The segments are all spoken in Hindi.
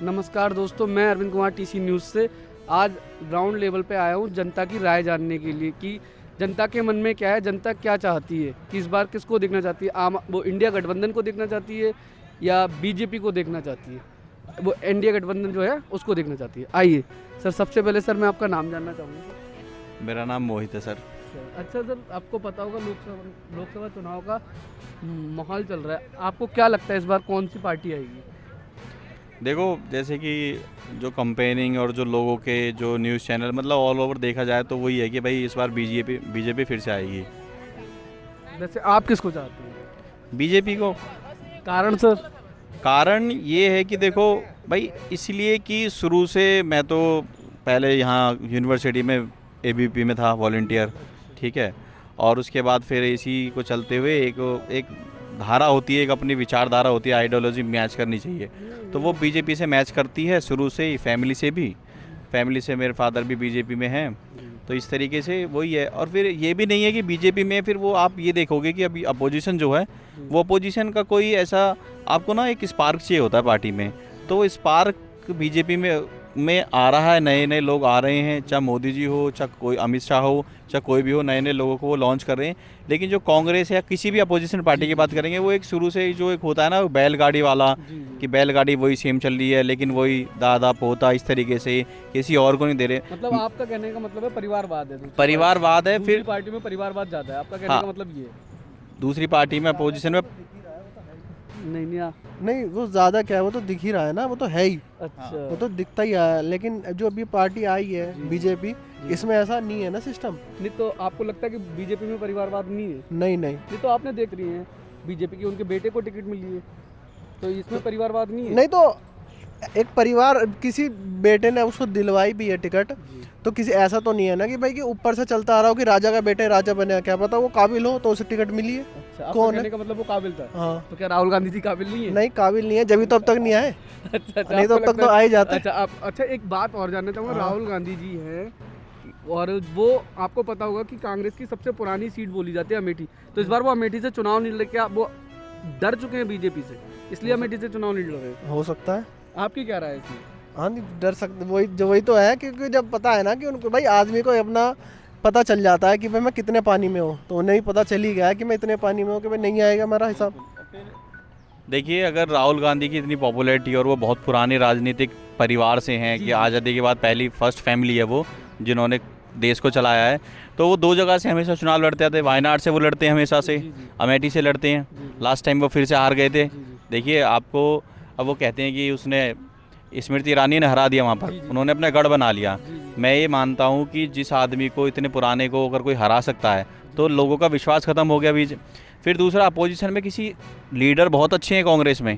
नमस्कार दोस्तों, मैं अरविंद कुमार टीसी न्यूज़ से आज ग्राउंड लेवल पे आया हूँ जनता की राय जानने के लिए कि जनता के मन में क्या है, जनता क्या चाहती है कि इस बार किसको देखना चाहती है। आम वो इंडिया गठबंधन को देखना चाहती है या बीजेपी को देखना चाहती है। वो इंडिया गठबंधन जो है उसको देखना चाहती है। आइए सर, सबसे पहले सर मैं आपका नाम जानना चाहूँगा। मेरा नाम मोहित है सर। अच्छा सर, आपको पता होगा लोकसभा चुनाव का माहौल चल रहा है, आपको क्या लगता है इस बार कौन सी पार्टी आएगी? देखो, जैसे कि जो कंपेनिंग और जो लोगों के जो न्यूज़ चैनल मतलब ऑल ओवर देखा जाए तो वही है कि भाई इस बार बीजेपी फिर से आएगी। वैसे आप किसको चाहते हैं? बीजेपी को। कारण सर? कारण ये है कि देखो भाई, इसलिए कि शुरू से मैं तो पहले यहाँ यूनिवर्सिटी में एबीपी में था वॉलंटियर, ठीक है। और उसके बाद फिर इसी को चलते हुए एक धारा होती है, एक अपनी विचारधारा होती है, आइडियोलॉजी मैच करनी चाहिए, तो वो बीजेपी से मैच करती है शुरू से ही। फैमिली से मेरे फादर भी बीजेपी में हैं, तो इस तरीके से वही है। और फिर ये भी नहीं है कि बीजेपी में फिर वो आप ये देखोगे कि अभी अपोजिशन जो है वो अपोजिशन का कोई ऐसा आपको ना एक स्पार्क चाहिए होता है पार्टी में, तो वो स्पार्क बीजेपी में आ रहा है। नए नए लोग आ रहे हैं, चाहे मोदी जी हो, चाहे कोई अमित शाह हो, चाहे कोई भी हो, नए नए लोगों को वो लॉन्च कर रहे हैं। लेकिन जो कांग्रेस या किसी भी अपोजिशन पार्टी की बात करेंगे, वो एक शुरू से ही जो एक होता है ना बैलगाड़ी वाला, कि बैलगाड़ी वही सेम चल रही है लेकिन वही दादा पोता इस तरीके से किसी और को नहीं दे रहे। मतलब आपका कहने का मतलब है परिवारवाद है? परिवारवाद है। फिर पार्टी में परिवारवाद ज्यादा है, आपका कहने हाँ, का मतलब ये है? दूसरी पार्टी में अपोजिशन में नहीं, वो ज़्यादा क्या है, वो तो दिख ही रहा है ना, वो तो है ही। अच्छा, वो तो दिखता ही है। लेकिन जो अभी पार्टी आई है बीजेपी, इसमें ऐसा नहीं है ना सिस्टम। नहीं तो आपको लगता है कि बीजेपी में परिवारवाद नहीं है? नहीं नहीं नहीं तो आपने देख रही है बीजेपी की उनके बेटे को टिकट मिली है, तो इसमें परिवारवाद नहीं है? नहीं तो एक परिवार, किसी बेटे ने उसको दिलवाई भी है टिकट, तो किसी ऐसा तो नहीं है ना कि भाई कि ऊपर से चलता आ रहा हो कि राजा का बेटे राजा बने, क्या पता वो काबिल हो तो उसे टिकट मिली है। अच्छा, आपका कौन कहने है? का मतलब वो काबिल था। हाँ, तो क्या राहुल गांधी जी काबिल नहीं है? नहीं काबिल नहीं है, जब तो अब तक नहीं आए। अच्छा, नहीं तो आपको अब तक लगता तो है- आ ही जाते। अच्छा, एक बात और जानना चाहूँगा। हाँ। राहुल गांधी जी हैं और वो आपको पता होगा कि कांग्रेस की सबसे पुरानी सीट बोली जाती है अमेठी, तो इस बार वो अमेठी से चुनाव नहीं लड़, क्या वो डर चुके हैं बीजेपी से, इसलिए अमेठी से चुनाव नहीं लड़ रहे? हो सकता है। आपकी क्या राय है इसमें? हाँ, नहीं डर सकते, वही तो है, क्योंकि जब पता है ना कि उनको भाई आदमी को अपना पता चल जाता है कि भाई मैं कितने पानी में हूँ, तो उन्हें भी पता चल ही गया है कि मैं इतने पानी में हूँ कि भाई नहीं आएगा मेरा हिसाब। देखिए, अगर राहुल गांधी की इतनी पॉपुलैरिटी और वो बहुत पुराने राजनीतिक परिवार से हैं कि आज़ादी के बाद पहली फर्स्ट फैमिली है वो जिन्होंने देश को चलाया है, तो वो दो जगह से हमेशा चुनाव लड़ते आते हैं। वायनाड से वो लड़ते हैं हमेशा से, अमेठी से लड़ते हैं। लास्ट टाइम वो फिर से हार गए थे। देखिए आपको, अब वो कहते हैं कि उसने स्मृति ईरानी ने हरा दिया वहाँ पर, उन्होंने अपना गढ़ बना लिया। मैं ये मानता हूँ कि जिस आदमी को, इतने पुराने को अगर कोई हरा सकता है तो लोगों का विश्वास खत्म हो गया बीच। फिर दूसरा, अपोजिशन में किसी लीडर बहुत अच्छे हैं कांग्रेस में,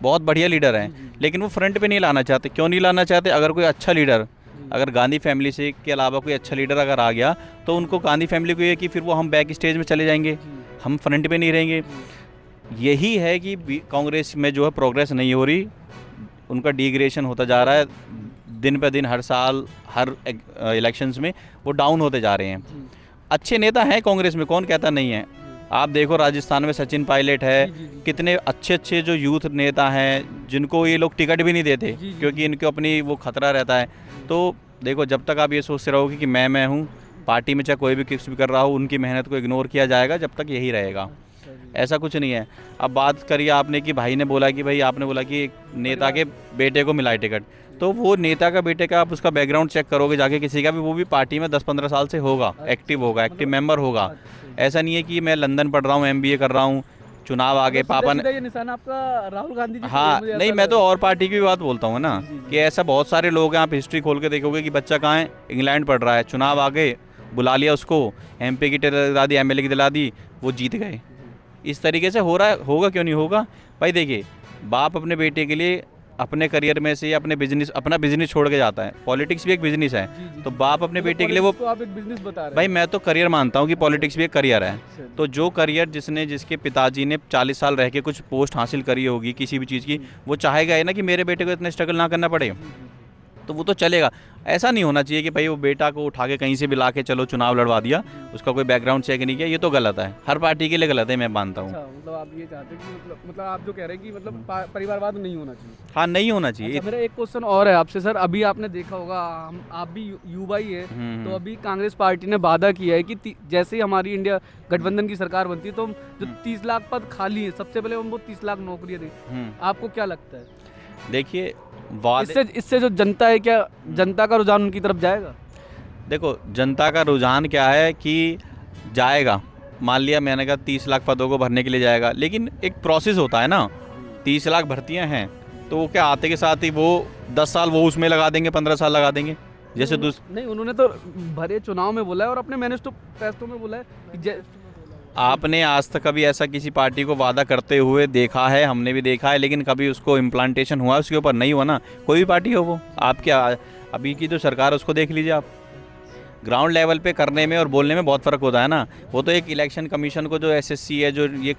बहुत बढ़िया लीडर हैं, लेकिन वो फ्रंट पे नहीं लाना चाहते। क्यों नहीं लाना चाहते? अगर कोई अच्छा लीडर, अगर गांधी फैमिली से के अलावा कोई अच्छा लीडर अगर आ गया, तो उनको गांधी फैमिली को ये कि फिर वो हम बैक स्टेज में चले जाएंगे, हम फ्रंट पे नहीं रहेंगे। यही है कि कांग्रेस में जो है प्रोग्रेस नहीं हो रही, उनका डिग्रेडेशन होता जा रहा है दिन पे दिन, हर साल हर इलेक्शंस में वो डाउन होते जा रहे हैं। अच्छे नेता हैं कांग्रेस में, कौन कहता नहीं है। आप देखो राजस्थान में सचिन पायलट है, कितने अच्छे अच्छे जो यूथ नेता हैं जिनको ये लोग टिकट भी नहीं देते क्योंकि इनको अपनी वो खतरा रहता है। तो देखो, जब तक आप ये सोचते रहोगे कि मैं हूँ पार्टी में, चाहे कोई भी किस भी कर रहा हो, उनकी मेहनत को इग्नोर किया जाएगा, जब तक यही रहेगा। ऐसा कुछ नहीं है। अब बात करिए आपने कि भाई ने बोला कि भाई आपने बोला कि एक नेता के बेटे को मिला है टिकट, तो वो नेता का बेटे का आप उसका बैकग्राउंड चेक करोगे जाके किसी का भी, वो भी पार्टी में 10-15 साल से होगा, एक्टिव होगा, एक्टिव मेंबर होगा। ऐसा नहीं है कि मैं लंदन पढ़ रहा हूँ, MBA कर रहा हूँ, चुनाव आ गए, पापा ने। ये निशाना आपका राहुल गांधी जी? हाँ, नहीं, मैं तो और पार्टी की भी बात बोलता हूँ ना, कि ऐसा बहुत सारे लोग हैं। आप हिस्ट्री खोल के देखोगे कि बच्चा कहाँ है, इंग्लैंड पढ़ रहा है, चुनाव आ गए, बुला लिया उसको, MP की टिकट दिला दी, MLA की दिला दी, वो जीत गए। इस तरीके से हो रहा है। होगा क्यों नहीं होगा भाई? देखिए, बाप अपने बेटे के लिए अपने करियर में से या अपना बिजनेस छोड़ के जाता है। पॉलिटिक्स भी एक बिजनेस है, तो बाप अपने बेटे के लिए वो, तो आप एक बिजनेस बता रहे भाई मैं तो करियर मानता हूँ कि पॉलिटिक्स भी एक करियर है। तो जो करियर जिसके पिताजी ने 40 साल रह के कुछ पोस्ट हासिल करी होगी किसी भी चीज़ की, वो चाहेगा ही ना कि मेरे बेटे को इतना स्ट्रगल ना करना पड़े। तो वो तो चलेगा। ऐसा नहीं होना चाहिए कि भाई वो बेटा को उठा के कहीं से भी ला के चलो चुनाव लड़वा दिया, उसका कोई बैकग्राउंड चेक नहीं किया, ये तो गलत है, हर पार्टी के लिए गलत है, मैं मानता हूँ। अच्छा, मतलब आप ये चाहते हैं कि मतलब आप जो कह रहे हैं कि मतलब परिवारवाद नहीं होना चाहिए। हाँ, नहीं होना चाहिए। अच्छा, मेरा एक क्वेश्चन और है आपसे सर। अभी आपने देखा होगा, आप भी युवा ही है, तो अभी कांग्रेस पार्टी ने वादा किया है कि जैसे ही हमारी इंडिया गठबंधन की सरकार बनती है तो हम जो 30 लाख पद खाली है, सबसे पहले हम वो 30 लाख नौकरियां दें। आपको क्या लगता है? देखिए, इससे जो जनता है, क्या जनता का रुझान उनकी तरफ जाएगा? देखो, जनता का रुझान क्या है कि जाएगा, मान लिया मैंने कहा 30 लाख पदों को भरने के लिए जाएगा, लेकिन एक प्रोसेस होता है ना। 30 लाख भर्तियां हैं तो वो क्या आते के साथ ही वो 10 साल वो उसमें लगा देंगे, 15 साल लगा देंगे, जैसे नहीं, उन्होंने तो भरे चुनाव में बोला है और अपने मैनिफेस्टो में बोला है कि आपने आज तक कभी ऐसा किसी पार्टी को वादा करते हुए देखा है? हमने भी देखा है, लेकिन कभी उसको इम्प्लांटेशन हुआ उसके ऊपर नहीं हुआ ना। कोई भी पार्टी हो वो, आप क्या अभी की जो सरकार है उसको देख लीजिए आप, ग्राउंड लेवल पे करने में और बोलने में बहुत फ़र्क होता है ना। वो तो एक इलेक्शन कमीशन को, जो एसएससी है, जो ये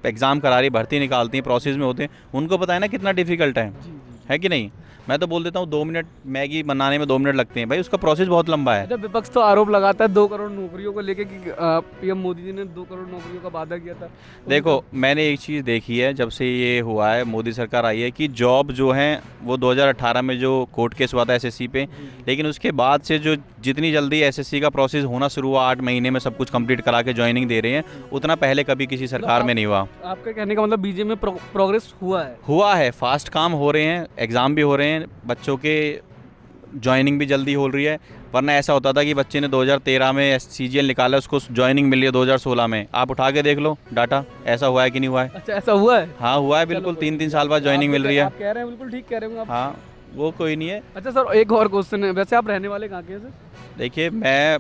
एग्ज़ाम करा रही, भर्ती निकालती हैं, प्रोसेस में होते हैं, उनको पता है ना कितना डिफ़िकल्ट है कि नहीं। मैं तो बोल देता हूँ 2 मिनट मैगी बनाने में 2 मिनट लगते हैं भाई, उसका प्रोसेस बहुत लंबा है। जब विपक्ष तो आरोप लगाता है 2 करोड़ नौकरियों को लेके कि पीएम मोदी जी ने 2 करोड़ नौकरियों का वादा किया था। देखो, मैंने एक चीज़ देखी है जब से ये हुआ है, मोदी सरकार आई है, कि जॉब जो है वो 2018 में जो कोर्ट केस हुआ था एसएससी पे, लेकिन उसके बाद से जो जितनी जल्दी एसएससी का प्रोसेस होना शुरू हुआ, 8 महीने में सब कुछ कंप्लीट करा के ज्वाइनिंग दे रहे हैं, उतना पहले कभी किसी सरकार में नहीं हुआ। आपके कहने का मतलब बीजेपी में प्रोग्रेस हुआ है, फास्ट काम हो रहे हैं, एग्ज़ाम भी हो रहे हैं, बच्चों के ज्वाइनिंग भी जल्दी हो रही है। वरना ऐसा होता था कि बच्चे ने 2013 में सीजीएल निकाला, उसको ज्वाइनिंग मिली है 2016 में। आप उठा के देख लो डाटा, ऐसा हुआ है कि नहीं हुआ है? अच्छा, ऐसा हुआ है? हाँ, हुआ है बिल्कुल, 3-3 साल बाद ज्वाइनिंग मिल रही है। आप कह रहे हैं, बिल्कुल ठीक कह रहे हो आप। हाँ, वो कोई नहीं है। अच्छा सर, एक और क्वेश्चन है, वैसे आप रहने वाले कहाँ के हैं सर? देखिए, मैं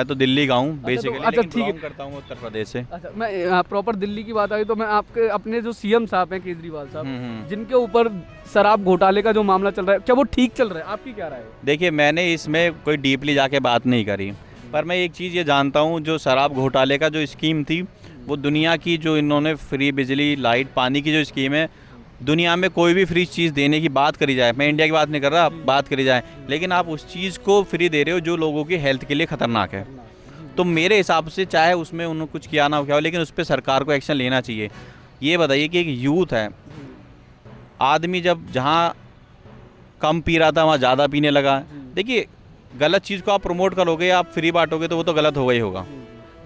तो दिल्ली का हूँ बेसिकली, अच्छा, ठीक है, करता हूँ उत्तर प्रदेश से। अच्छा, मैं प्रॉपर दिल्ली की बात आई तो मैं आपके अपने जो सीएम साहब हैं केजरीवाल साहब, जिनके ऊपर शराब घोटाले का जो मामला चल रहा है, क्या वो ठीक चल रहा है? आपकी क्या राय है? देखिए, मैंने इसमें कोई डीपली जाके बात नहीं करी, पर मैं एक चीज़ ये जानता हूँ, जो शराब घोटाले का जो स्कीम थी, वो दुनिया की, जो इन्होंने फ्री बिजली, लाइट, पानी की जो स्कीम है, दुनिया में कोई भी फ्री चीज़ देने की बात करी जाए, मैं इंडिया की बात नहीं कर रहा, बात करी जाए, लेकिन आप उस चीज़ को फ्री दे रहे हो जो लोगों की हेल्थ के लिए ख़तरनाक है। तो मेरे हिसाब से चाहे उसमें उन्होंने कुछ किया ना हो, क्या हो, लेकिन उस पर सरकार को एक्शन लेना चाहिए। ये बताइए कि एक यूथ है, आदमी जब जहाँ कम पी रहा था वहाँ ज़्यादा पीने लगा। देखिए, गलत चीज़ को आप प्रमोट करोगे, आप फ्री बांटोगे, तो वो तो गलत होगा ही होगा।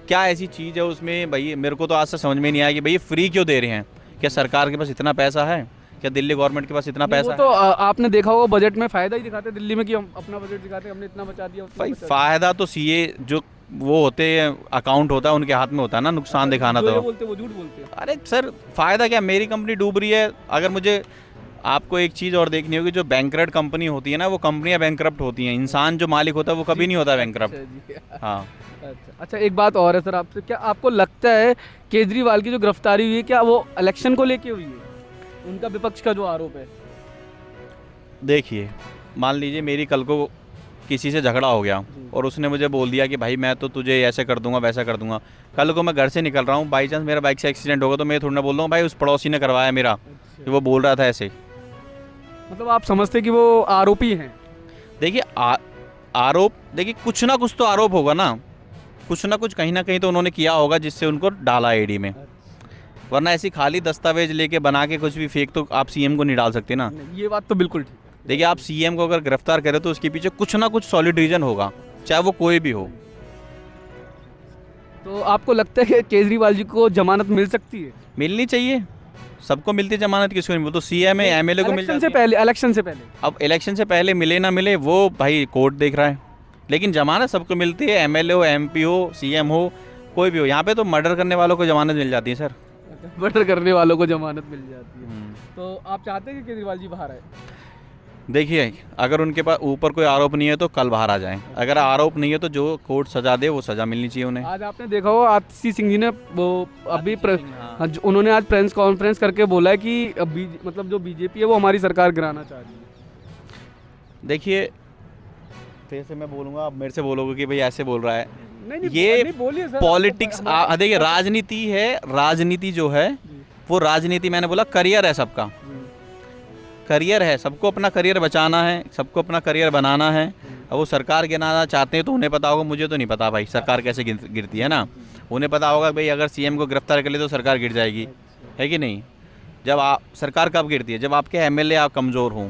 क्या ऐसी चीज़ है उसमें भाई, मेरे को तो आज से समझ में नहीं आया कि भाई फ्री क्यों दे रहे हैं? क्या सरकार के पास इतना पैसा है? क्या दिल्ली गवर्नमेंट के पास इतना पैसा है? तो आपने देखा होगा बजट में फ़ायदा ही दिखाते हैं दिल्ली में, कि हम अपना बजट दिखाते हैं, हमने इतना बचा दिया। भाई, फ़ायदा तो सीए जो वो होते हैं, अकाउंट होता है, उनके हाथ में होता है ना नुकसान दिखाना। तो बोलते वो झूठ बोलते हैं। अरे सर, फ़ायदा क्या, मेरी कंपनी डूब रही है। अगर मुझे, आपको एक चीज़ और देखनी होगी, जो बैंकरप्ट कंपनी होती है ना, वो कंपनियां बैंकरप्ट होती हैं, इंसान जो मालिक होता है वो कभी नहीं होता बैंकरप्ट। हाँ, अच्छा, एक बात और है सर आपसे, क्या आपको लगता है केजरीवाल की जो गिरफ्तारी हुई है, क्या वो इलेक्शन को लेके हुई है? उनका विपक्ष का जो आरोप है। देखिए, मान लीजिए मेरी कल को किसी से झगड़ा हो गया और उसने मुझे बोल दिया कि भाई मैं तो तुझे ऐसे कर दूंगा, वैसा कर दूंगा। कल को मैं घर से निकल रहा हूँ, बाई चांस मेरा बाइक से एक्सीडेंट होगा, तो मैं थोड़ा ना बोल रहा हूँ भाई उस पड़ोसी ने करवाया मेरा, कि वो बोल रहा था ऐसे। मतलब आप समझते कि वो आरोपी हैं? देखिए, आरोप, देखिए कुछ ना कुछ तो आरोप होगा ना, कुछ ना कुछ कहीं ना कहीं तो उन्होंने किया होगा जिससे उनको डाला ईडी में। वरना ऐसी खाली दस्तावेज लेके बना के कुछ भी फेक तो आप सीएम को नहीं डाल सकते ना। ये बात तो बिल्कुल ठीक। देखिए, आप सीएम को अगर गिरफ्तार करें तो उसके पीछे कुछ ना कुछ सॉलिड रीजन होगा, चाहे वो कोई भी हो। तो आपको लगता है कि केजरीवाल जी को जमानत मिल सकती है? मिलनी चाहिए, सबको मिलती है जमानत, किसको नहीं? वो तो सीएम है, एमएलए को मिल जाती है। इलेक्शन से पहले अब इलेक्शन से पहले मिले ना मिले वो भाई कोर्ट देख रहा है, लेकिन जमानत सबको मिलती है, एमएलए हो, एमपी हो, सीएम हो, कोई भी हो। यहाँ पे तो मर्डर करने वालों को जमानत मिल जाती है सर। मर्डर करने वालों को जमानत मिल जाती है। तो आप चाहते हैं कि केजरीवाल जी बाहर आए? देखिए, अगर उनके पास ऊपर कोई आरोप नहीं है तो कल बाहर आ जाएं, अगर आरोप नहीं है तो जो कोर्ट सजा दे वो सजा मिलनी चाहिए उन्हें। आज आपने देखा हो आतिशी सिंह जी ने वो अभी उन्होंने आज प्रेस कॉन्फ्रेंस करके बोला है कि मतलब जो बीजेपी है वो हमारी सरकार गिराना चाह रही है। देखिए, फिर से मैं बोलूँगा, आप मेरे से बोलोगे कि भाई ऐसे बोल रहा है। नहीं, ये बोलिए सर। पॉलिटिक्स, देखिए राजनीति है, राजनीति जो है वो राजनीति, मैंने बोला करियर है सबका। करियर है, सबको अपना करियर बचाना है, सबको अपना करियर बनाना है। अब वो सरकार गिराना चाहते हैं तो उन्हें पता होगा, मुझे तो नहीं पता भाई सरकार कैसे गिरती है ना। उन्हें पता होगा भाई अगर सीएम को गिरफ्तार कर ले तो सरकार गिर जाएगी, है कि नहीं। जब आप सरकार कब गिरती है, जब आपके एमएलए आप कमज़ोर हों,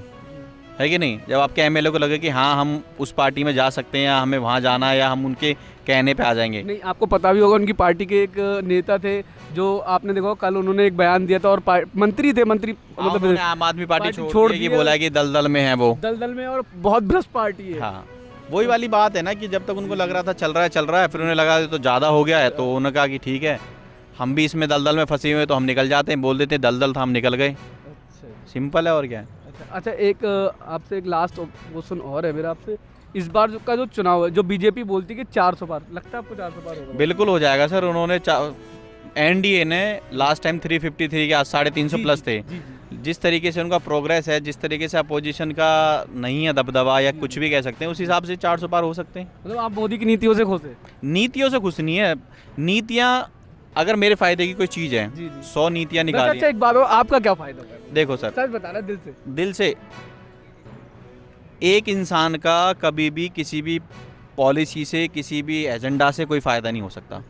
है कि नहीं। जब आपके एमएलए को लगे कि हाँ हम उस पार्टी में जा सकते हैं या हमें वहाँ जाना है या हम उनके कहने पे आ जाएंगे। नहीं, आपको पता भी होगा उनकी पार्टी के एक नेता थे जो आपने देखा होगा, कल उन्होंने एक बयान दिया था और मंत्री थे, मतलब उन्होंने आम आदमी पार्टी छोड़ छोड़ दी, दी बोला है कि दलदल में है वो। दलदल में, और बहुत भ्रष्ट पार्टी है। हाँ, वही वाली बात है ना कि जब तक उनको लग रहा था चल रहा है, फिर उन्हें लगा तो ज़्यादा हो गया है, तो उन्होंने कहा कि ठीक है हम भी इसमें दलदल में फंसे हुए तो हम निकल जाते हैं, बोल देते हैं दलदल था हम निकल गए, सिंपल है और क्या है। अच्छा, एक आपसे एक लास्ट क्वेश्चन और है मेरा आपसे। इस बार का जो चुनाव है, जो बीजेपी बोलती है कि 400 पार, लगता है आपको 400 पार होगा? बिल्कुल हो जाएगा सर। उन्होंने एनडीए ने लास्ट टाइम 353 के आज 350 प्लस थे। जिस तरीके से उनका प्रोग्रेस है, जिस तरीके से अपोजिशन का नहीं है दबदबा या कुछ भी कह सकते हैं, उस हिसाब से 400 पार हो सकते हैं। मतलब आप मोदी की नीतियों से खुश हैं? नीतियों से खुश नहीं है। नीतियाँ अगर मेरे फायदे की कोई चीज़ है, 100 नीतियाँ निकाली। अच्छा, एक बात हो, आपका क्या फायदा है? देखो सर, सच बता रहा दिल से एक इंसान का कभी भी किसी भी पॉलिसी से, किसी भी एजेंडा से कोई फ़ायदा नहीं हो सकता।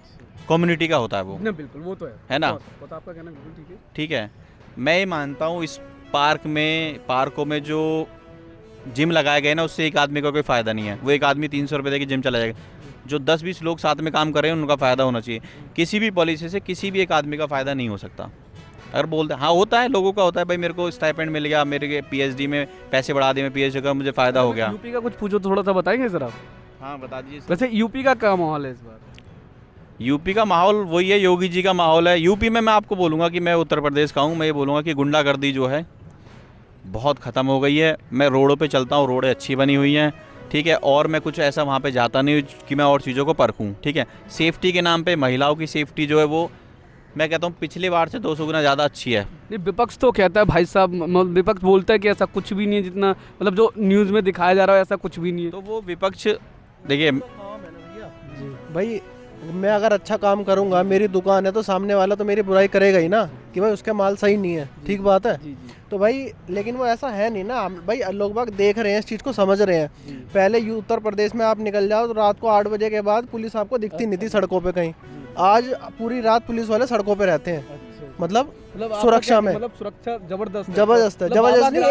कम्युनिटी का होता है वो। ना, बिल्कुल वो तो है ना। वो तो आपका कहना बिल्कुल ठीक है। ठीक है, मैं ये मानता हूँ इस पार्कों में जो जिम लगाए गए ना, उससे एक आदमी का कोई फ़ायदा नहीं है। वो एक आदमी 300 रुपये दे के जिम चला जाएगा। जो 10-20 लोग साथ में काम कर रहे हैं उनका फ़ायदा होना चाहिए। किसी भी पॉलिसी से किसी भी एक आदमी का फ़ायदा नहीं हो सकता। अगर बोलते हाँ होता है, लोगों का होता है भाई मेरे को स्टाइपेंड मिल गया, मेरे पीएचडी में पैसे बढ़ा दिए, मैं पीएचडी का मुझे फ़ायदा हो गया। यूपी का कुछ पूछो, थोड़ा सा बताएंगे सर आप? हाँ बता दीजिए। वैसे यूपी का क्या माहौल है इस बार? यूपी का माहौल वही है, योगी जी का माहौल है। यूपी में मैं आपको बोलूँगा कि मैं उत्तर प्रदेश का हूँ, मैं ये बोलूँगा कि गुंडागर्दी जो है बहुत ख़त्म हो गई है। मैं रोडों पे चलता हूँ, रोडें अच्छी बनी हुई हैं, ठीक है। और मैं कुछ ऐसा वहाँ पे जाता नहीं कि मैं और चीज़ों को परखूँ, ठीक है। सेफ्टी के नाम पे महिलाओं की सेफ्टी जो है वो मैं कहता हूँ पिछली बार से 200 गुना ज़्यादा अच्छी है। नहीं, विपक्ष तो कहता है भाई साहब, विपक्ष बोलता है कि ऐसा कुछ भी नहीं है, जितना मतलब जो न्यूज़ में दिखाया जा रहा है ऐसा कुछ भी नहीं है। तो वो विपक्ष देखिए भाई, मैं अगर अच्छा काम करूंगा, मेरी दुकान है, तो सामने वाला तो मेरी बुराई करेगा ही ना कि भाई उसका माल सही नहीं है। ठीक बात है। तो भाई लेकिन वो ऐसा है नहीं ना भाई, लोग बाग देख रहे हैं, इस चीज़ को समझ रहे हैं। पहले उत्तर प्रदेश में आप निकल जाओ तो रात को 8 बजे के बाद पुलिस आपको दिखती नहीं थी सड़कों पे कहीं। आज पूरी रात पुलिस वाले सड़कों पे रहते हैं, मतलब सुरक्षा में। मतलब सुरक्षा जबरदस्त है, जबरदस्त नहीं,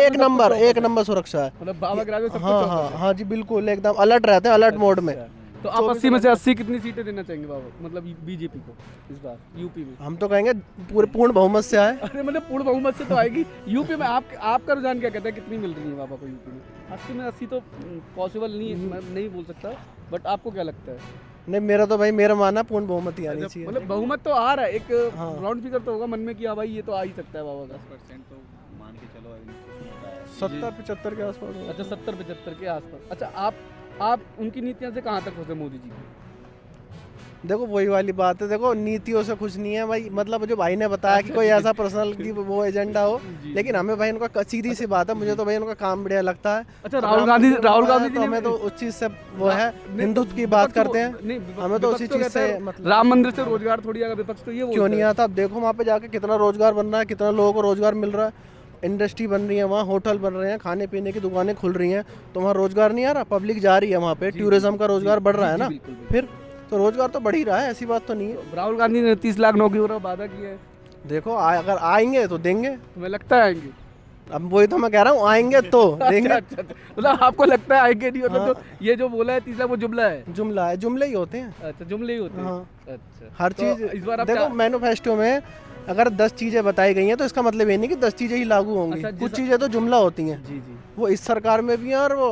एक नंबर सुरक्षा है। मतलब बाबा ग्राम में सब कुछ हाँ चौकस हाँ है। हाँ जी, बिल्कुल एकदम अलर्ट रहते हैं, अलर्ट मोड में। तो आप 80 में से 80 कितनी सीटें देना चाहेंगे बाबा, मतलब बीजेपी को इस बार यूपी में? हम तो कहेंगे पूरे पूर्ण बहुमत से आए। अरे मतलब पूर्ण बहुमत से तो आएगी यूपी में। आपका रुझान क्या कहता है, कितनी मिल रही है बाबा को यूपी में? 80 में 80 तो पॉसिबल नहीं है, मैं नहीं बोल सकता, बट आपको क्या लगता है? नहीं, मेरा तो भाई मेरा मानना पूर्ण बहुमत ही आनी चाहिए। मतलब बहुमत तो आ रहा है, एक हाँ। राउंड फिगर तो होगा मन में कि हाँ भाई ये तो आ ही सकता है बाबा का। 10% तो मान के चलो 70-75 के आसपास होगा। अच्छा, 70-75 के आसपास। अच्छा, आप उनकी नीतियों से कहाँ तक खुश है मोदी जी की? देखो वही वाली बात है, देखो नीतियों से कुछ नहीं है भाई, मतलब जो भाई ने बताया कि कोई ऐसा पर्सनल की वो एजेंडा हो, लेकिन हमें भाई उनका सीधी सी बात है, मुझे तो भाई उनका काम बढ़िया लगता है। अच्छा, राहुल गांधी जी तो हमें तो उस चीज़ से वो है, हिंदुत्व की बात करते हैं, हमें तो उसी चीज़ से मतलब। राम मंदिर से रोजगार थोड़ी आएगा, विपक्ष तो ये क्यों नहीं आता? अब देखो वहाँ पे जाके कितना रोजगार बन रहा है, कितना लोगों को रोजगार मिल रहा है, इंडस्ट्री बन रही है वहाँ, होटल बन रहे हैं, खाने पीने की दुकानें खुल रही हैं, तो वहाँ रोजगार नहीं आ रहा, पब्लिक जा रही है वहाँ पे, टूरिज्म का रोजगार बढ़ रहा है ना, फिर तो रोजगार तो बढ़ ही रहा है, ऐसी बात तो नहीं है। राहुल गांधी ने 30 लाख नौकरियों का वादा किया है। देखो अगर आएंगे तो देंगे, तुम्हें लगता है आएंगे? अब वही तो मैं कह रहा हूँ, आएंगे तो देंगे। अच्छा, मतलब आपको लगता है आएंगे नहीं, मतलब हाँ। जो ये जो बोला है 30 लाख वो जुमला है? जुमले ही होते हैं। अच्छा, जुमले ही होते हैं। हाँ। अच्छा, हर तो चीज इस बार आप देखो मैनिफेस्टो में अगर 10 चीजें बताई गई हैं तो इसका मतलब ये नहीं कि 10 चीजें ही लागू होंगी। अच्छा, कुछ चीजें तो जुमला होती हैं, जी जी, वो इस सरकार में भी हैं और वो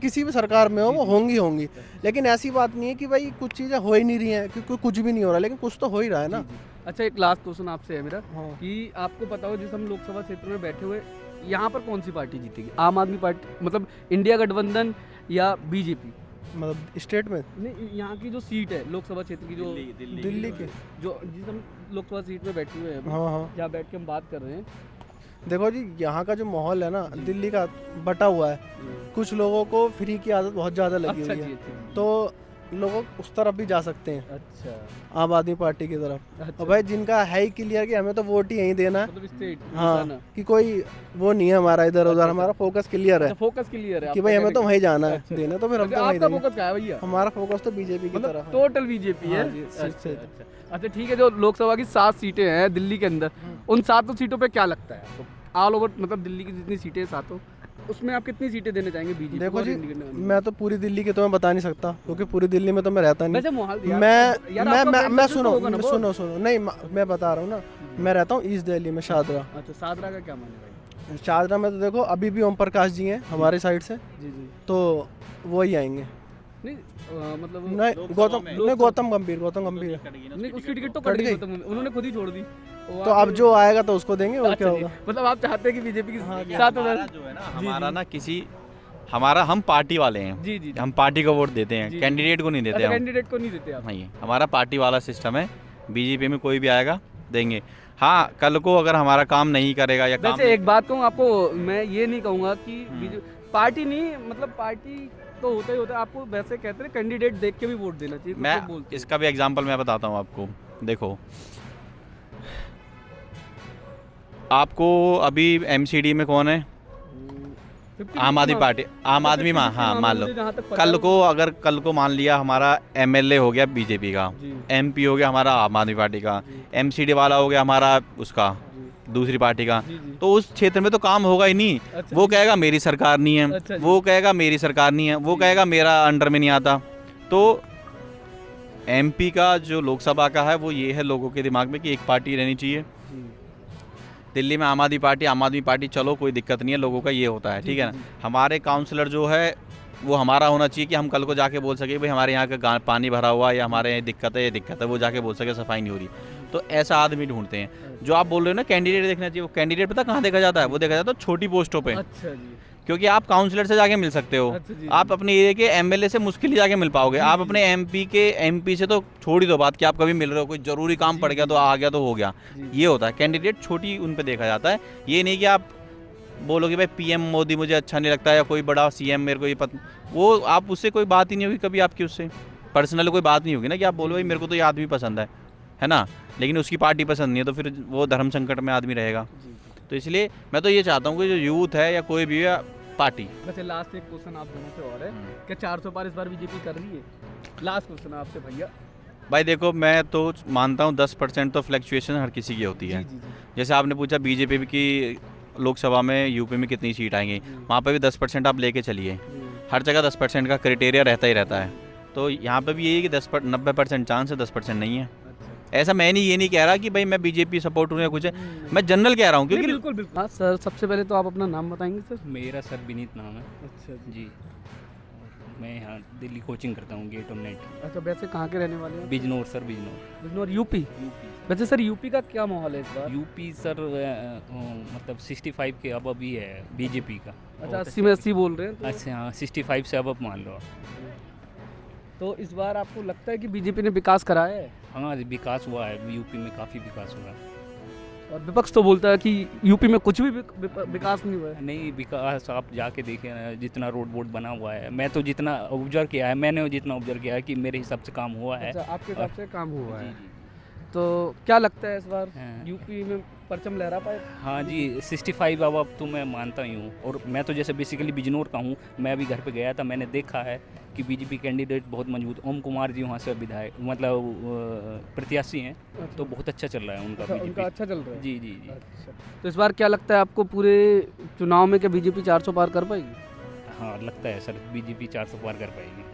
किसी भी सरकार में हो वो होंगी। लेकिन ऐसी बात नहीं है कि भाई कुछ चीजें हो ही नहीं रही हैं, क्योंकि कुछ भी नहीं हो रहा, लेकिन कुछ तो हो ही रहा है ना। अच्छा, एक लास्ट क्वेश्चन आपसे है मेरा, हाँ। कि आपको पता हो जिस हम लोकसभा क्षेत्र में बैठे हुए, यहाँ पर कौन सी पार्टी जीतेगी? आम आदमी पार्टी, मतलब इंडिया गठबंधन, या बीजेपी? मतलब स्टेट में नहीं, यहाँ की जो सीट है लोकसभा क्षेत्र की, जो दिल्ली के जो जिस हम लोकसभा सीट में बैठे हुए हैं, हाँ हाँ। जहाँ बैठ के हम बात कर रहे हैं, देखो जी, यहाँ का जो माहौल है ना, दिल्ली का बटा हुआ है, कुछ लोगों को फ्री की आदत बहुत ज़्यादा लगी अच्छा हुई जी, है, अच्छा जी। तो लोग उस तरफ भी जा सकते हैं, अच्छा आम आदमी पार्टी की तरफ। अच्छा और भाई जिनका है ही क्लियर कि हमें तो वोट ही यहीं देना है, मतलब स्टेट हाँ, कि कोई वो नहीं है हमारा इधर उधर, अच्छा, हमारा फोकस क्लियर है फोकस क्लियर है कि भाई हमें तो वहीं जाना है अच्छा। देना, तो फिर हम तो वहीं आपका देंगे। फोकस क्या है भैया? हमारा फोकस तो बीजेपी की मतलब तरफ है। टोटल बीजेपी है। हाँ जी, सिर्फ से। अच्छा ठीक है, जो लोकसभा की 7 सीटें हैं दिल्ली के अंदर, उन 7 सीटों पे क्या लगता है आपको? ऑल ओवर मतलब दिल्ली की जितनी सीटें हैं 7, उसमें आप कितनी सीटें देने चाहेंगे बीजेपी? देखो जी, मैं तो पूरी दिल्ली की तो मैं बता नहीं सकता, क्योंकि पूरी दिल्ली में तो मैं रहता नहीं। वैसे मोहाल यार, मैं सुनो नहीं, मैं बता रहा हूँ ना, मैं रहता हूँ ईस्ट दिल्ली में, शादरा। अच्छा, शादरा का क्या माने भाई? शादरा में तो देखो अभी भी ओम प्रकाश जी हैं हमारे साइड से, जी जी, तो वो ही आएंगे। नहीं मतलब नहीं गौतम गंभीर नहीं, उसकी टिकट तो कट कट गई, गई। उन्होंने खुद ही छोड़ दी। तो अब जो आएगा तो उसको देंगे, और क्या अच्छा जी, होगा। मतलब आप चाहते हैं कि बीजेपी की हाँ, 7 हमारा जो है ना, हमारा ना किसी हमारा हम पार्टी वाले हैं, जी जी, हम पार्टी को वोट देते हैं, जी, कैंडिडेट को नहीं देते हम। कैंडिडेट को नहीं देते आप? नहीं, हमारा पार्टी वाला सिस्टम है। बीजेपी में कोई भी आएगा देंगे। हाँ, कल को अगर हमारा काम नहीं करेगा या काम वैसे एक बात कहूँ आपको, मैं ये नहीं कहूँगा कि पार्टी नहीं, मतलब पार्टी तो होता ही होता है, आपको वैसे कहते हैं कैंडिडेट देख के भी वोट देना चाहिए, तो मैं सब बोलते हैं। इसका भी एग्जांपल मैं बताता हूँ आपको। देखो, आपको अभी एमसीडी में कौन है? 50 आम आदमी पार्टी, आम आदमी हाँ मान लो। कल को मान लिया हमारा एमएलए हो गया बीजेपी का, एमपी हो गया हमारा आम आदमी पार्टी का, एमसीडी वाला हो गया हमारा उसका दूसरी पार्टी का, तो उस क्षेत्र में तो काम होगा ही नहीं। अच्छा वो कहेगा मेरी सरकार नहीं है, अच्छा जी। वो कहेगा मेरी सरकार नहीं है, वो कहेगा मेरा अंडर में नहीं आता। तो एमपी का जो लोकसभा का है वो ये है लोगों के दिमाग में कि एक पार्टी रहनी चाहिए। दिल्ली में आम आदमी पार्टी चलो कोई दिक्कत नहीं है, लोगों का ये होता है, ठीक है ना। हमारे काउंसलर जो है वो हमारा होना चाहिए कि हम कल को जाके बोल सके भाई हमारे यहाँ का पानी भरा हुआ है या हमारे यहाँ दिक्कत है, ये दिक्कत है, वो जाके बोल सके सफाई नहीं हो रही। तो ऐसा आदमी ढूंढते हैं। जो आप बोल रहे हो ना कैंडिडेट देखना चाहिए, वो कैंडिडेट पता कहाँ देखा जाता है? वो देखा जाता है छोटी पोस्टों पे। अच्छा जी, क्योंकि आप काउंसलर से जाके मिल सकते हो, अच्छा जी, आप अपने एरिया के एमएलए से मुश्किल ही जाके मिल पाओगे। आप अपने एमपी से तो छोड़ ही दो बात कि आप कभी मिल रहे हो, कोई जरूरी काम पड़ गया तो आ गया तो हो गया, ये होता है। कैंडिडेट छोटी उन पे देखा जाता है। ये नहीं कि आप बोलोगे भाई पीएम मोदी मुझे अच्छा नहीं लगता या कोई बड़ा सीएम मेरे को ये वो आप उससे कोई बात ही नहीं होगी कभी आपकी, उससे पर्सनल कोई बात नहीं होगी ना कि आप बोलो भाई मेरे को तो ये आदमी पसंद है ना, लेकिन उसकी पार्टी पसंद नहीं है, तो फिर वो धर्म संकट में आदमी रहेगा। तो इसलिए मैं तो ये चाहता हूँ कि जो यूथ है या कोई भी है पार्टी। वैसे लास्ट एक क्वेश्चन आप दोनों से और है, क्या 400 पार इस बार बीजेपी कर रही है? लास्ट क्वेश्चन आपसे भैया। भाई देखो, मैं तो मानता हूँ 10% तो फ्लक्चुएशन हर किसी की होती है। जैसे आपने पूछा बीजेपी की लोकसभा में यूपी में कितनी सीट आएंगी, वहाँ पे भी 10% आप लेके चलिए। हर जगह 10% का क्राइटेरिया रहता ही रहता है। तो यहाँ पे भी यही है कि 90% चांस है, 10% नहीं है। ऐसा मैं ये नहीं कह रहा कि भाई मैं बीजेपी सपोर्ट हूँ या कुछ है, मैं जनरल कह रहा हूँ क्योंकि बिल्कुल बिल्कुल। हाँ सर, सबसे पहले तो आप अपना नाम बताएंगे सर? मेरा सर विनीत नाम है। अच्छा जी, मैं यहाँ दिल्ली कोचिंग करता हूँ गेट ऑफ नेट। अच्छा, वैसे कहाँ के रहने वाले हैं? बिजनौर सर, बिजनौर। बिजनौर यूपी। वैसे सर यूपी का क्या माहौल है इस बार? यूपी सर मतलब 65 के अब ही है बीजेपी का। अच्छा, 80 में 80 बोल रहे हैं तो। अच्छा हाँ, 65 से अब मान लो। तो इस बार आपको लगता है कि बीजेपी ने विकास कराया है? हाँ, विकास हुआ है यूपी में, काफ़ी विकास हुआ है। और विपक्ष तो बोलता है कि यूपी में कुछ भी विकास नहीं हुआ है। नहीं, विकास आप जाके देखें ना, जितना रोड बोर्ड बना हुआ है, मैं तो जितना ऑब्जर्व किया है, मैंने जितना ऑब्जर्व किया है कि मेरे हिसाब से काम हुआ है। अच्छा, आपके हिसाब से काम हुआ है। जी। तो क्या लगता है इस बार हाँ। यूपी में परचम लहरा पाए? हाँ जी, 65 अब तो मैं मानता ही हूँ। और मैं तो जैसे बेसिकली बिजनौर का हूँ, मैं अभी घर पे गया था, मैंने देखा है कि बीजेपी कैंडिडेट बहुत मजबूत, ओम कुमार जी वहाँ से विधायक मतलब प्रत्याशी हैं। तो बहुत अच्छा चल रहा है उनका, उनका बीजेपी। अच्छा चल रहा है। जी जी जी। अच्छा, तो इस बार क्या लगता है आपको पूरे चुनाव में क्या बीजेपी 400 पार कर पाएगी? हाँ, लगता है सर बीजेपी 400 पार कर पाएगी।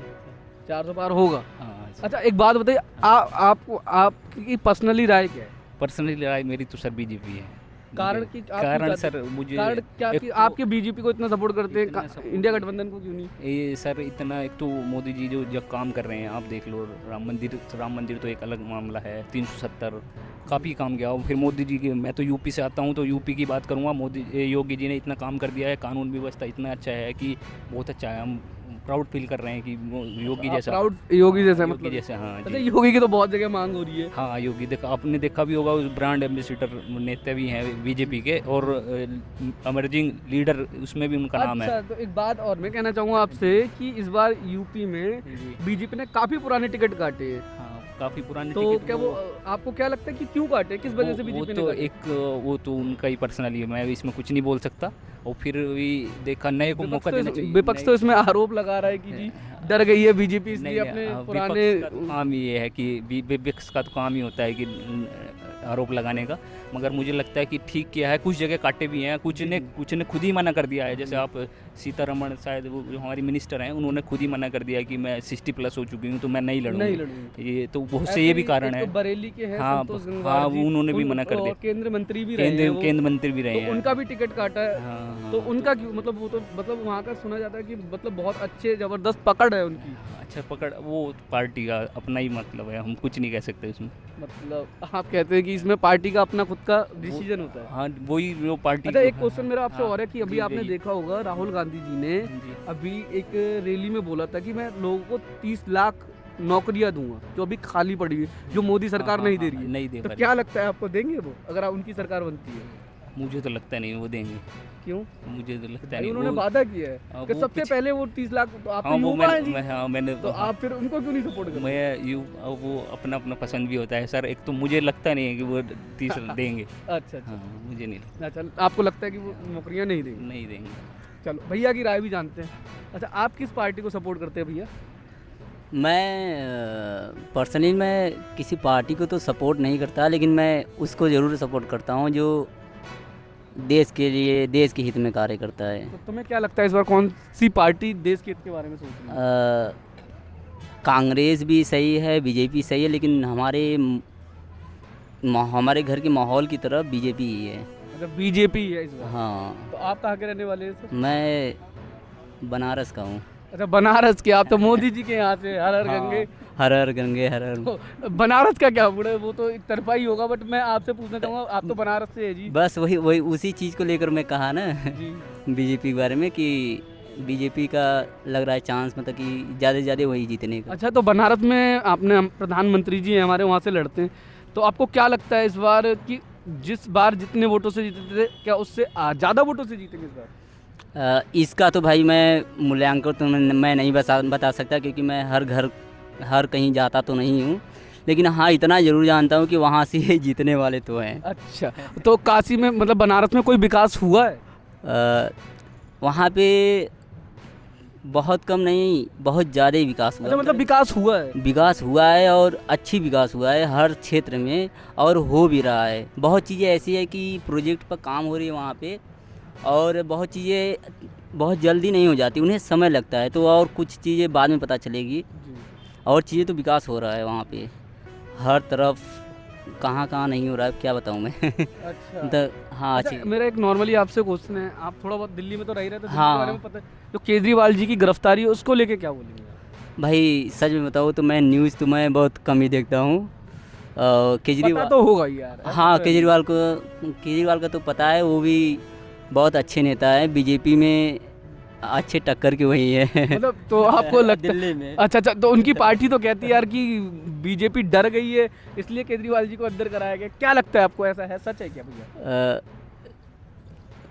400 पार होगा? हाँ। अच्छा, एक बात बताइए, आपकी पर्सनली राय क्या है? पर्सनली राय मेरी तो सर बीजेपी है। कारण कारण सर मुझे कारण क्या एक कि तो आपके बीजेपी को इतना सपोर्ट करते इतना हैं, support इंडिया गठबंधन को क्यों नहीं? ये सर इतना, एक तो मोदी जी जो काम कर रहे हैं, आप देख लो, राम मंदिर तो एक अलग मामला है, 370 काफ़ी काम किया। और फिर मोदी जी की, मैं तो यूपी से आता हूँ तो यूपी की बात करूँगा, योगी जी ने इतना काम कर दिया है, कानून व्यवस्था इतना अच्छा है कि बहुत अच्छा है। हम प्राउड फील कर रहे हैं कि वो योगी जैसा, प्राउड योगी जैसा योगी मतलब। जैसे, हाँ अच्छा, जी। योगी की तो बहुत जगह मांग हो रही है। हाँ योगी, देखा आपने देखा भी होगा, उस ब्रांड एम्बेसडर नेता भी हैं बीजेपी के, और अमर्जिंग लीडर उसमें भी उनका नाम है। अच्छा, तो एक बात और मैं कहना चाहूँगा आपसे कि इस बार यूपी में जी। बीजेपी ने काफी पुराने टिकट काटे हैं, हाँ काफ़ी पुराने तो टिकट क्या वो आपको क्या लगता है कि क्यों काटे, किस वजह से वो बीजेपी ने तो काटे? वो तो उनका ही पर्सनली है, मैं इसमें कुछ नहीं बोल सकता। और फिर भी देखा, नए को मौका देना चाहिए। विपक्ष तो इसमें आरोप लगा रहा है कि जी डर गई है बीजेपी इसलिए नहीं, अपने हाँ, पुराने विपक्ष का तो काम ये है कि विपक्ष का तो काम ही होता है कि आरोप लगाने का, मगर मुझे लगता है कि ठीक किया है। कुछ जगह काटे भी हैं, कुछ ने खुद ही मना कर दिया है। जैसे आप सीतारमण, शायद वो जो हमारी मिनिस्टर हैं, उन्होंने खुद ही मना कर दिया कि मैं 60+ हो चुकी हूँ तो मैं नहीं नहीं लड़ूंगी। ये तो बहुत से ये भी कारण है। तो बरेली के हैं हाँ, संतोष हाँ, गंगवार जी, उन्होंने भी मना कर दिया। केंद्र मंत्री भी रहे हैं वो, केंद्र मंत्री भी रहे तो हैं। उनका भी टिकट काटा है। हाँ, तो हाँ। उनका क्यों, मतलब वो तो मतलब वहाँ का सुना जाता है कि मतलब बहुत अच्छे जबरदस्त पकड़ है उनकी, अच्छा पकड़, वो पार्टी का अपना ही मतलब है, हम कुछ नहीं कह सकते उसमें। मतलब आप कहते हैं कि इसमें पार्टी का अपना खुद का डिसीजन होता है। हाँ वही वो पार्टी। अच्छा, एक क्वेश्चन मेरा आपसे हाँ, और है कि अभी जी, आपने जी। देखा होगा राहुल गांधी जी ने जी। अभी एक रैली में बोला था कि मैं लोगों को 30 लाख नौकरियां दूंगा जो अभी खाली पड़ी है, जो मोदी सरकार हाँ, नहीं हाँ, दे रही है। नहीं दे तो पा क्या लगता है आपको देंगे वो अगर आप उनकी सरकार बनती है? रही। मुझे तो लगता नहीं वो देंगे। क्यों? मुझे तो लगता भाई नहीं उन्होंने वो। वादा किया है हाँ, कि वो सबसे पिछ- पहले वो 30 लाख, तो आप हाँ तो वो युवा हैं जी, मैंने तो आप फिर उनको क्यों नहीं सपोर्ट करते? वो अपना अपना पसंद भी होता है सर। एक तो मुझे लगता नहीं है कि वो 30 देंगे। अच्छा अच्छा हाँ मुझे नहीं लगता, अच्छा, आपको लगता है कि वो नौकरियां नहीं देंगे? नहीं देंगे। चलो, भैया की राय भी जानते हैं। अच्छा, आप किस पार्टी को सपोर्ट करते हैं भैया? मैं पर्सनली मैं किसी पार्टी को तो सपोर्ट नहीं करता, लेकिन मैं उसको ज़रूर सपोर्ट करता हूँ जो देश के लिए, देश के हित में कार्य करता है। तो तुम्हें क्या लगता है इस बार कौन सी पार्टी देश के हित के बारे में सोच रही है? कांग्रेस भी सही है, बीजेपी सही है, लेकिन हमारे घर के माहौल की तरफ बीजेपी ही है। अच्छा, बीजेपी है इस बार। हाँ, तो आप कहाँ के रहने वाले हैं सर? मैं बनारस का हूँ। अच्छा, बनारस के। आप तो मोदी जी के यहाँ से हर हर हाँ, गंगे। हर हर गंगे हर हर। तो बनारस का क्या बुरा है, वो तो एक तरफा ही होगा, बट मैं आपसे पूछना चाहूँगा, आप तो बनारस से है जी। बस वही उसी चीज़ को लेकर मैं कहा ना जी बीजेपी के बारे में कि बीजेपी का लग रहा है चांस, मतलब कि ज़्यादा से ज़्यादा वही जीतने का। अच्छा, तो बनारस में आपने, प्रधानमंत्री जी हैं हमारे, वहाँ से लड़ते हैं, तो आपको क्या लगता है इस बार कि जिस बार जितने वोटों से जीते थे, क्या उससे ज़्यादा वोटों से जीतेंगे इस बार? इसका तो भाई मैं मूल्यांकन तो मैं नहीं बता सकता, क्योंकि मैं हर कहीं जाता तो नहीं हूँ, लेकिन हाँ इतना ज़रूर जानता हूँ कि वहाँ से जीतने वाले तो हैं। अच्छा, तो काशी में, मतलब बनारस में कोई विकास हुआ है? वहाँ पे बहुत कम नहीं, बहुत ज़्यादा ही विकास हुआ अच्छा, मतलब विकास हुआ है। विकास हुआ है, और अच्छी विकास हुआ है हर क्षेत्र में, और हो भी रहा है। बहुत चीज़ें ऐसी है कि प्रोजेक्ट पर काम हो रही है वहाँ पे, और बहुत चीज़ें बहुत जल्दी नहीं हो जाती, उन्हें समय लगता है, तो और कुछ चीज़ें बाद में पता चलेगी। और चीज़ें तो विकास हो रहा है वहाँ पे हर तरफ, कहाँ कहाँ नहीं हो रहा है क्या बताऊँ मैं। अच्छा, तो हाँ अच्छा, अच्छी। मेरा एक नॉर्मली आपसे क्वेश्चन है, आप थोड़ा बहुत दिल्ली में तो रह रहे थे, दिल्ली हाँ। के बारे में पता है, जो केजरीवाल जी की गिरफ्तारी है उसको लेके क्या बोलेंगे आप? भाई सच में बताऊँ तो मैं न्यूज़ तो मैं बहुत कम ही देखता हूँ। पता केजरीवाल, तो होगा ही यार, ऐसा हाँ तो है। केजरीवाल का तो पता है, वो भी बहुत अच्छे नेता है, बीजेपी में अच्छे टक्कर के वही है। मतलब तो आपको लगता है, दिल्ली में। अच्छा अच्छा, तो उनकी पार्टी तो कहती है यार कि बीजेपी डर गई है, इसलिए केजरीवाल जी को अंदर कराया गया। क्या लगता है आपको, ऐसा है, सच है क्या भैया?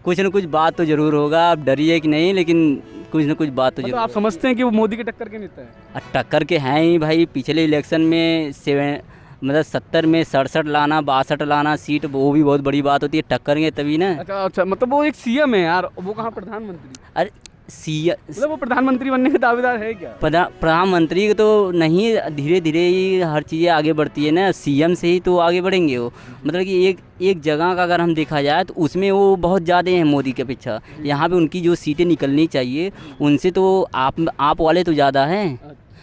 कुछ न कुछ बात तो ज़रूर होगा, आप डरिए कि नहीं, लेकिन कुछ न कुछ बात तो मतलब जरूर आप समझते हैं कि वो मोदी के टक्कर के नेता है? टक्कर के हैं ही भाई। पिछले इलेक्शन में 70 में 67 लाना, 62 लाना सीट, वो भी बहुत बड़ी बात होती है, टक्कर तभी ना। अच्छा अच्छा, मतलब वो एक सीएम है यार, वो कहाँ प्रधानमंत्री? अरे मतलब वो प्रधानमंत्री बनने के दावेदार है क्या? प्रधानमंत्री को तो नहीं, धीरे धीरे ही हर चीज़ें आगे बढ़ती है ना, सीएम से ही तो आगे बढ़ेंगे वो। मतलब कि एक जगह का अगर हम देखा जाए तो उसमें वो बहुत ज़्यादा हैं मोदी के अपेक्षा। यहाँ पे उनकी जो सीटें निकलनी चाहिए उनसे तो आप वाले तो ज़्यादा हैं।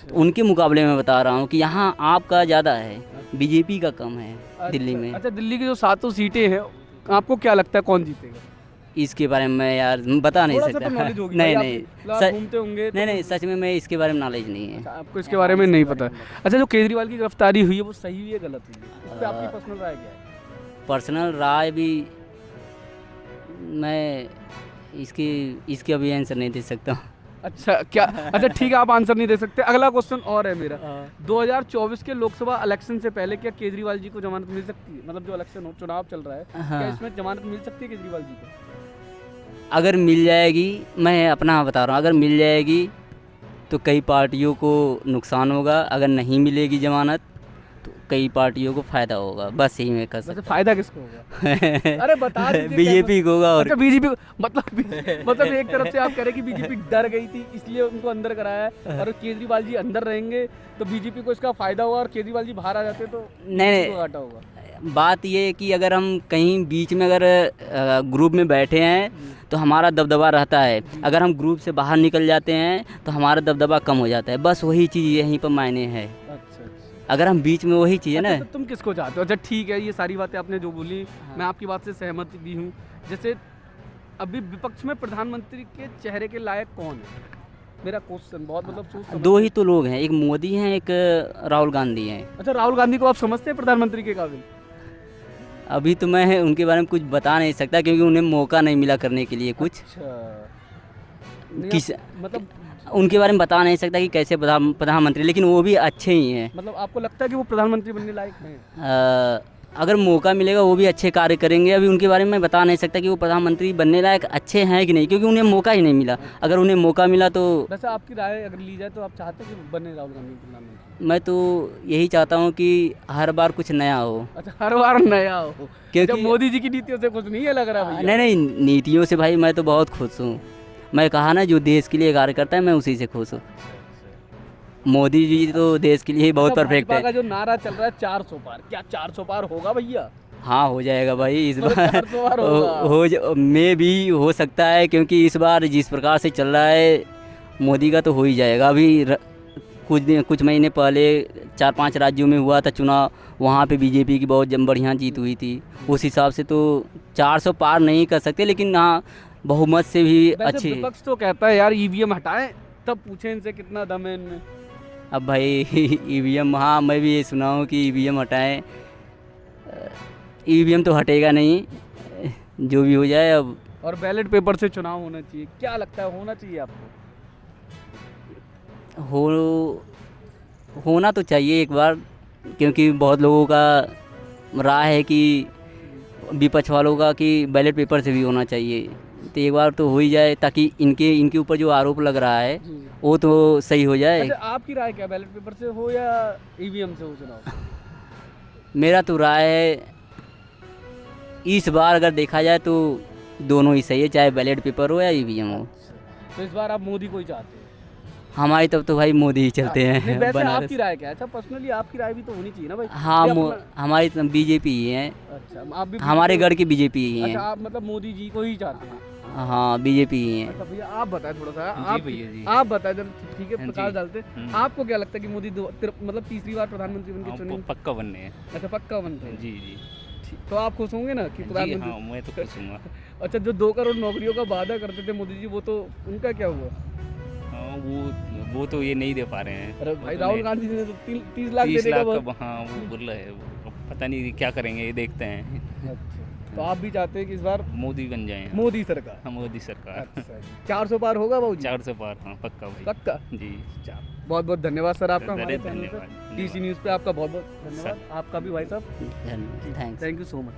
तो उनके मुकाबले में बता रहा हूँ कि यहाँ आपका ज़्यादा है, बीजेपी का कम है दिल्ली में। अच्छा, दिल्ली की जो 7 सीटें हैं, आपको क्या लगता है कौन जीतेगा? इसके बारे में मैं यार बता नहीं थोड़ा सा सकता। तो knowledge होगी नहीं भाई, नहीं आप सच- घूमते होंगे तो। नहीं सच में मैं इसके बारे में नॉलेज नहीं है। अच्छा, आपको इसके बारे में नहीं पता। अच्छा, जो केजरीवाल की गिरफ्तारी हुई है वो सही हुई है, गलत हुई है? इस पे आपकी पर्सनल राय क्या है? पर्सनल राय भी मैं इसकी अभी आंसर नहीं दे सकता हूँ। अच्छा क्या, अच्छा ठीक है, आप आंसर नहीं दे सकते। अगला क्वेश्चन और है मेरा, 2024 के लोकसभा इलेक्शन से पहले क्या केजरीवाल जी को जमानत मिल सकती है? मतलब जो इलेक्शन हो, चुनाव चल रहा है, हाँ। क्या इसमें जमानत मिल सकती है केजरीवाल जी को? अगर मिल जाएगी, मैं अपना बता रहा हूँ, अगर मिल जाएगी तो कई पार्टियों को नुकसान होगा, अगर नहीं मिलेगी जमानत तो कई पार्टियों को फ़ायदा होगा, बस यही मैं कह वैसे सकता फायदा किसको होगा? हूँ। अरे बता दीजिए। बीजेपी को होगा। और अच्छा बीजेपी, मतलब एक तरफ से आप कह रहे हैं कि बीजेपी डर गई थी इसलिए उनको अंदर कराया है, और केजरीवाल जी अंदर रहेंगे तो बीजेपी को इसका फायदा होगा, और केजरीवाल जी बाहर आ जाते तो नहीं, किसको घाटा होगा? बात ये है कि अगर हम कहीं बीच में अगर ग्रुप में बैठे हैं तो हमारा दबदबा रहता है, अगर हम ग्रुप से बाहर निकल जाते हैं तो हमारा दबदबा कम हो जाता है, बस वही चीज़ यहीं पर मायने है। अच्छा अच्छा। अगर हम बीच में वही चीज़ है अच्छा, ना। तो तुम किसको चाहते हो? अच्छा ठीक है, ये सारी बातें आपने जो बोली मैं आपकी बात से सहमत भी हूँ। जैसे अभी विपक्ष में प्रधानमंत्री के चेहरे के लायक कौन है? मेरा क्वेश्चन बहुत मतलब सोच समझ दो के- ही तो लोग हैं, एक मोदी हैं, एक राहुल गांधी हैं। अच्छा राहुल गांधी को आप समझते हैं प्रधानमंत्री के काबिल? अभी तो मैं उनके बारे में कुछ बता नहीं सकता क्योंकि उन्हें मौका नहीं मिला करने के लिए कुछ। अच्छा नहीं, किस आप- मतलब उनके बारे में बता नहीं सकता कि कैसे प्रधानमंत्री, लेकिन वो भी अच्छे ही हैं। मतलब आपको लगता है कि वो प्रधानमंत्री बनने लायक हैं? अगर मौका मिलेगा वो भी अच्छे कार्य करेंगे। अभी उनके बारे में मैं बता नहीं सकता कि वो प्रधानमंत्री बनने लायक अच्छे हैं कि नहीं, क्योंकि उन्हें मौका ही नहीं मिला। अगर उन्हें मौका मिला तो वैसे आपकी राय अगर ली जाए तो आप चाहते हैं कि बने राहुल गांधी प्रधानमंत्री? मैं तो यही चाहता हूँ कि हर बार कुछ नया हो, अच्छा हर बार नया हो, क्योंकि जब मोदी जी की नीतियों से कुछ नहीं है लग रहा भैया? नहीं नहीं, नीतियों से भाई मैं तो बहुत खुश हूँ। मैं कहा ना, जो देश के लिए कार्य करता है मैं उसी से खुश हूँ। मोदी जी तो देश के लिए ही बहुत अच्छा, परफेक्ट भाजपा का है। जो नारा चल रहा है 400 पार, क्या 400 पार होगा भैया? हाँ हो जाएगा भाई इस मतलब बार। 400 पार होगा। में भी हो सकता है, क्योंकि इस बार जिस प्रकार से चल रहा है मोदी का तो हो ही जाएगा। अभी कुछ महीने पहले 4-5 राज्यों में हुआ था चुनाव, वहाँ पे बीजेपी की बहुत बढ़िया जीत हुई थी। उस हिसाब से तो 400 पार नहीं कर सकते, लेकिन हाँ बहुमत से भी वैसे अच्छी। विपक्ष तो कहता है यार ईवीएम हटाएं, तब पूछे इनसे कितना दम है इनमें। अब भाई ईवीएम, हाँ मैं भी ये सुना हूँ कि ईवीएम हटाएं। ईवीएम तो हटेगा नहीं, जो भी हो जाए। अब और बैलेट पेपर से चुनाव होना चाहिए, क्या लगता है होना चाहिए आपको? होना तो चाहिए एक बार, क्योंकि बहुत लोगों का राय है कि विपक्ष वालों का कि बैलेट पेपर से भी होना चाहिए। तो एक बार तो हो ही जाए, ताकि इनके ऊपर जो आरोप लग रहा है वो तो सही हो जाए। अच्छा आपकी राय क्या, बैलेट पेपर से हो या ईवीएम से हो चुनाव? मेरा तो राय है इस बार अगर देखा जाए तो दोनों ही सही है, चाहे बैलेट पेपर हो या ईवीएम हो। तो इस बार आप मोदी को ही चाहते हैं? हमारी तरफ तो भाई मोदी ही चलते नहीं, हैं। वैसे बनारस। आपकी राय क्या है? अच्छा पर्सनली आपकी राय भी तो होनी चाहिए ना भाई। हाँ ये अपना- हमारी तरफ बीजेपी ही है, अच्छा आप भी हमारे गढ़ की बीजेपी ही अच्छा है। आप मतलब मोदी जी को ही चाहते हैं? हाँ बीजेपी ही है। अच्छा भैया आप बताएं थोड़ा सा, जी आप भैया जी। आप बताएं जब, ठीक है हाँ प्रकाश जी। डालते आपको क्या लगता है कि मोदी मतलब तीसरी बार प्रधानमंत्री बन के हाँ, चुनेंगे? पक्का बनने हैं। अच्छा पक्का बनते हैं? जी जी ठीक, तो आप खुश होंगे ना कि जी। प्रधानमंत्री? हाँ मैं तो खुश हूँ। अच्छा जो 2 करोड़ नौकरियों का वादा करते थे मोदी जी, वो तो उनका क्या हुआ? हाँ वो तो ये नहीं दे पा रहे हैं। अरे वो भाई तो राहुल नहीं- गांधी जी ने तो 30 लाख 30 देने का लाख वो- का, हाँ वो बोल रहे हैं। अब पता नहीं क्या करेंगे, ये देखते हैं। अच्छा तो आप भी चाहते हैं कि इस बार मोदी बन जाए। मोदी सरकार? हाँ मोदी सरकार। अच्छा 400 पार होगा बाबू जी? 400 पार, हाँ पक्का भाई। पक्का? जी। बहुत बहुत धन्यवाद सर आपका हमारे अरे चैनल पे, धन्यवाद, टीसी न्यूज़ पे आपका बहुत बहुत धन्यवाद। आपका भी भाई साहब, thanks. Thank you so much.